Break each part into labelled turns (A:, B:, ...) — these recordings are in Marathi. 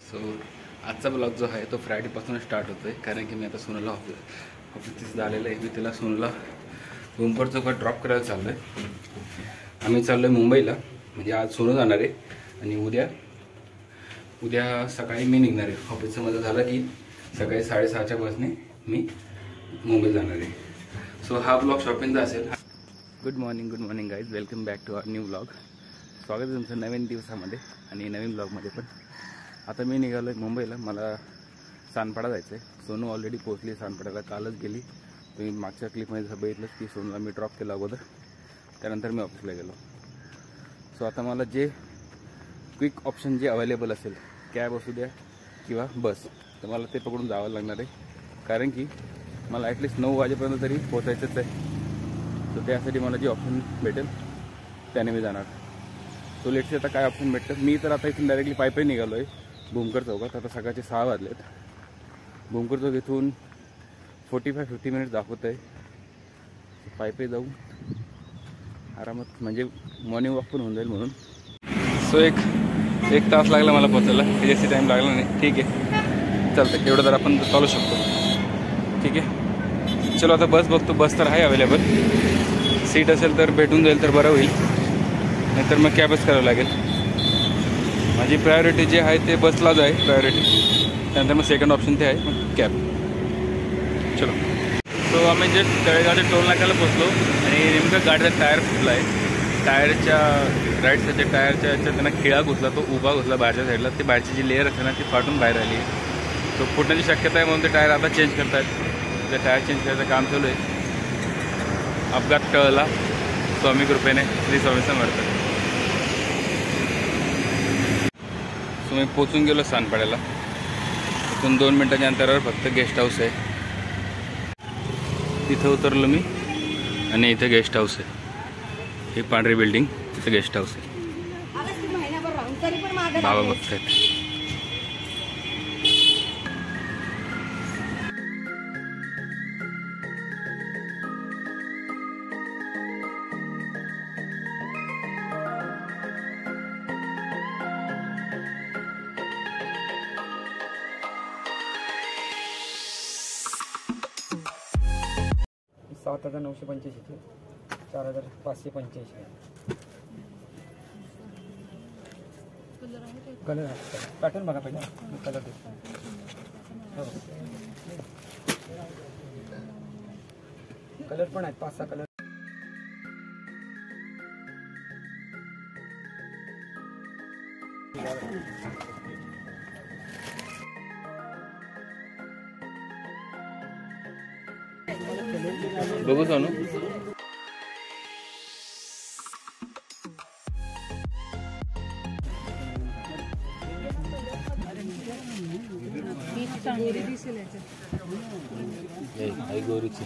A: सो आजचा ब्लॉग जो आहे तो फ्रायडेपासून स्टार्ट होतो आहे, कारण की मी आता सोनूला ऑफिस झालेलं आहे. मी तिला सोनूला रुमपर चौकात ड्रॉप करायला चाललो आहे. आम्ही चाललो आहे मुंबईला, म्हणजे आज सोनू जाणार आहे आणि उद्या सकाळी मी निघणार आहे. ऑफिसचं माझं झालं की सकाळी 6:30च्या बसने मी मुंबईत जाणार आहे. सो हा ब्लॉग शॉपिंगचा असेल. Good morning guys, welcome back to our new blog. स्वागत आहे तुमचं नवीन दिवसामध्ये आणि नवीन ब्लॉगमध्ये. पण आता मी निघालो आहे मुंबईला. मला सानपाडा जायचं आहे. सोनू ऑलरेडी पोहोचली सानपाड्याला, कालच गेली. तुम्ही मागच्या क्लिपमध्ये बघितलं की सोनूला मी ड्रॉप केला अगोदर, त्यानंतर मी ऑफिसला गेलो. सो आता मला जे क्विक ऑप्शन जे अवेलेबल असेल, कॅब असू द्या किंवा बस, तर मला ते पकडून जावं लागणार आहे. कारण की मला ॲटलिस्ट 9 वाजेपर्यंत तरी पोचायचंच आहे. सो त्यासाठी मला जे ऑप्शन भेटेल त्याने मी जाणार. सो लेट्स आता काय ऑप्शन भेटतं. मी तर आता इथून डायरेक्टली पायी निघालो आहे भूमकर चौकात. आता सकाळचे 6 वाजलेत. भूमकर चौक इथून 45-50 मिनिट दाखवत आहे. पायी जाऊ आरामात, म्हणजे मॉर्निंग वॉक पण होऊन जाईल म्हणून. सो एक तास लागला मला पोचायला, जास्ती टाईम लागला नाही. ठीक आहे, चालतं, एवढं तर आपण चालू शकतो. ठीक आहे, चलो आता बस बघतो. बस तर आहे अवेलेबल. सीट असेल तर भेटून जाईल तर बरं होईल, नाहीतर मग कॅबच करावं लागेल. माझी प्रायोरिटी जे आहे ते बसलाच आहे प्रायोरिटी. त्यानंतर मग सेकंड ऑप्शन ते आहे मग कॅब. चलो. सो आम्ही जस्ट तळेगावच्या टोल नाक्याला पोचलो आणि नेमकं गाडीचा टायर फुटला आहे. टायरच्या राईट साईडच्या टायरच्या याच्यात त्यांना खिळा घुसला, तो उभा घुसला बाहेरच्या साईडला. ती बाहेरची जी लेअर असते ना ती फाटून बाहेर आली आहे. तो फुटण्याची शक्यता आहे म्हणून ते टायर आता चेंज करत आहेत. त्या टायर चेंज करायचं काम चालू आहे. अपघात टळला स्वामी कृपेने, श्री स्वामी समर्थ. सो मी पोचून गेलो सानपाड्याला. इथून 2 मिनिटाच्या अंतरावर फक्त गेस्ट हाऊस आहे. तिथं उतरलो मी आणि इथे गेस्ट हाऊस आहे. ही पांढरी बिल्डिंग, तिथं गेस्ट हाऊस आहे. बाबा बघतायत.
B: $7,985, 4,585. कलर आहे, पॅटर्न बघा पहिला. कलर कलर पण आहेत, 5-6 कलर.
A: बघू सोनू. आई गोरीची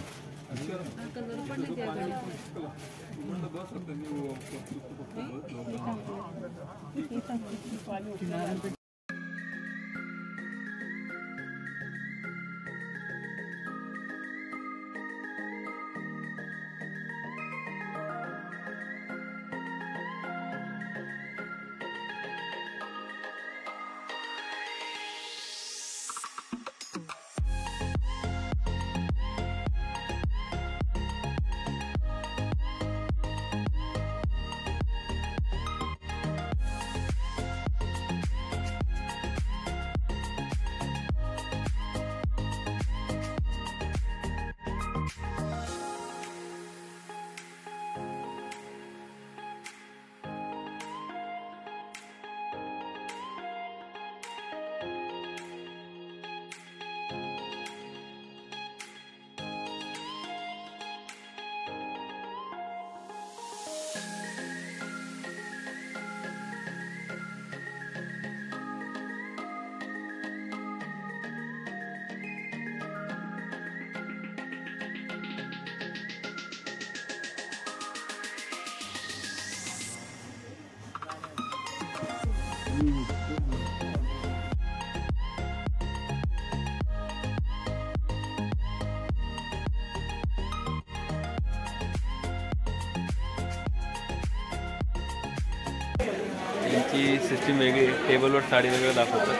A: यांची सिस्टीम वेगळी आहे, टेबलवर साडी वेगळं दाखवतात.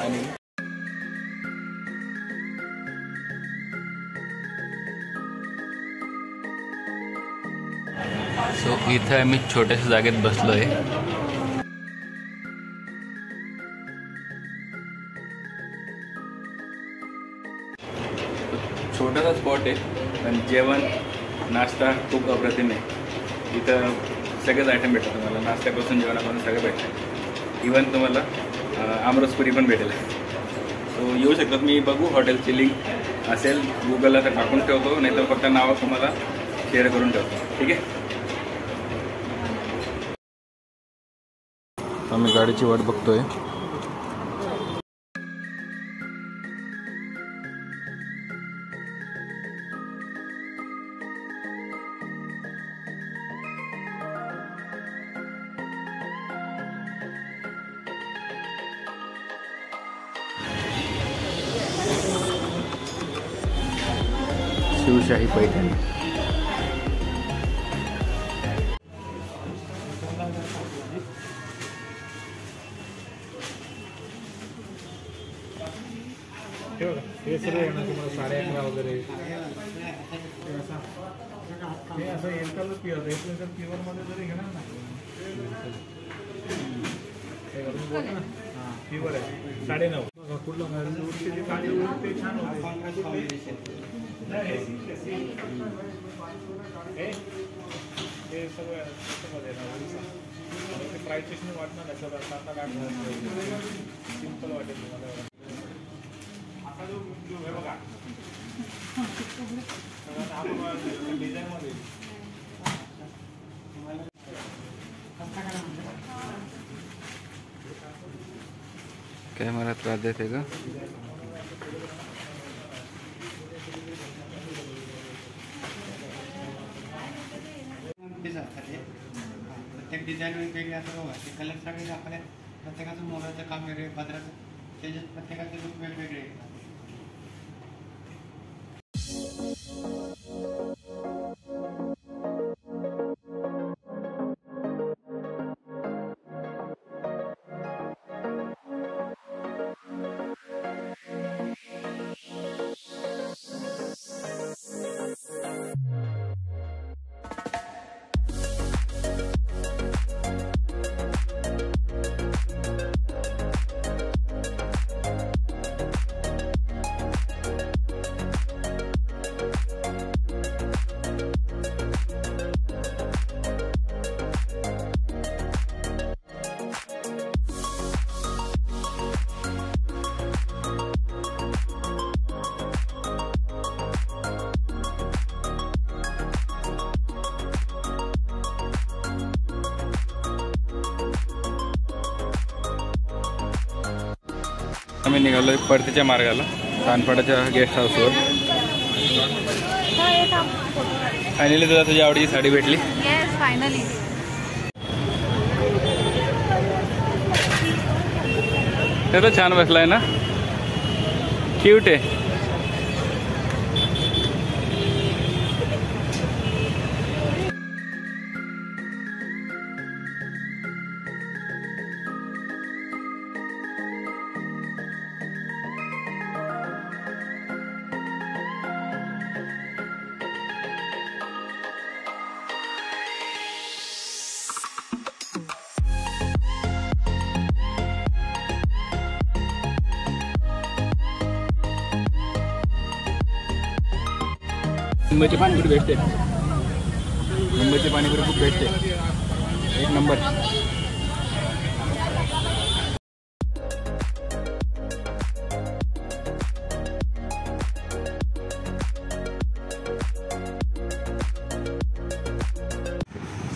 A: आणि सो इथं आम्ही छोट्याशा जागेत बसलो आहे. छोटासा स्पॉट आहे, पण जेवण नाश्ता खूप अप्रतिम आहे. इथं सगळेच आयटम भेटतात तुम्हाला, नाश्त्यापासून जेवणापासून सगळं भेटतं. इवन तुम्हाला आमरसपुरी पण भेटेल. सो येऊ शकतात. मी बघू हॉटेलची लिंक असेल गुगलला तर टाकून ठेवतो, नाही तर फक्त नावं तुम्हाला शेअर करून ठेवतो. ठीक आहे. आम्ही गाडीची वाट बघतोय. शिवशाही पैठणी.
C: हे सर्व येणार तुम्हाला 11.5 वगैरे हे असं एकच प्युअर आहे. प्युअरमध्ये जरी घेणार ना हां प्युअर आहे 9.5. कुठलं ते काळी ते छान होते. हे सगळं ते प्राईस वाटणार नाही. सगळं 7-8 सिम्पल वाटेल तुम्हाला. बघा डिझाईनमध्ये
A: कॅमेरा त्रास देते का?
D: प्रत्येक डिझाईन वेगवेगळे असं बघा. ते कलर सगळे आपल्या प्रत्येकाचं मोराचं काम वेगळे, पदराचं त्याच्यात प्रत्येकाचे लुक वेगवेगळे.
A: आम्ही निघालो परतीच्या मार्गाला, तानपाड्याच्या गेस्ट हाऊसवर. फायनली तुला तुझ्या आवडीची साडी भेटली.
E: Yes finally.
A: ते तर छान बसलाय ना, क्यूट आहे. मुंबईचे पाणीपुरी बेस्ट आहे. मुंबईचे पाणीपुरी खूप बेस्ट आहे, एक नंबर.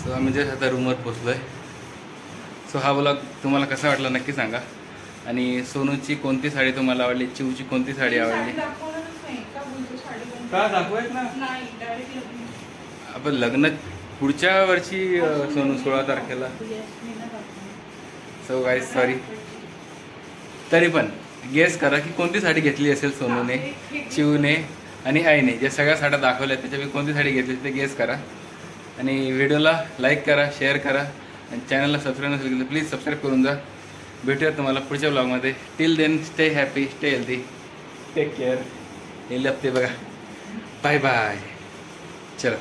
A: सो आम्ही जस्ट आता रूमवर पोचलोय. सो हा ब्लॉग तुम्हाला कसा वाटला नक्की सांगा. आणि सोनूची कोणती साडी तुम्हाला आवडली, चिवची कोणती साडी आवडली का दाखवायच ना. आपण लग्न पुढच्या वर्षी सोनू 16 तारखेला. सो गाईज सॉरी, तरी पण गेस करा की कोणती साडी घेतली असेल सोनूने, चिवने आणि आईने. ज्या सगळ्या साड्या दाखवल्या त्याच्यापैकी कोणती साडी घेतली ते गेस करा. आणि व्हिडिओला लाईक करा, शेअर करा आणि चॅनलला सबस्क्राईब नसेल केलं प्लीज सबस्क्राईब करून जा. भेटूया तुम्हाला पुढच्या ब्लॉगमध्ये. Till then stay happy, stay healthy, take care. हे लपते बघा. Bye bye. चला.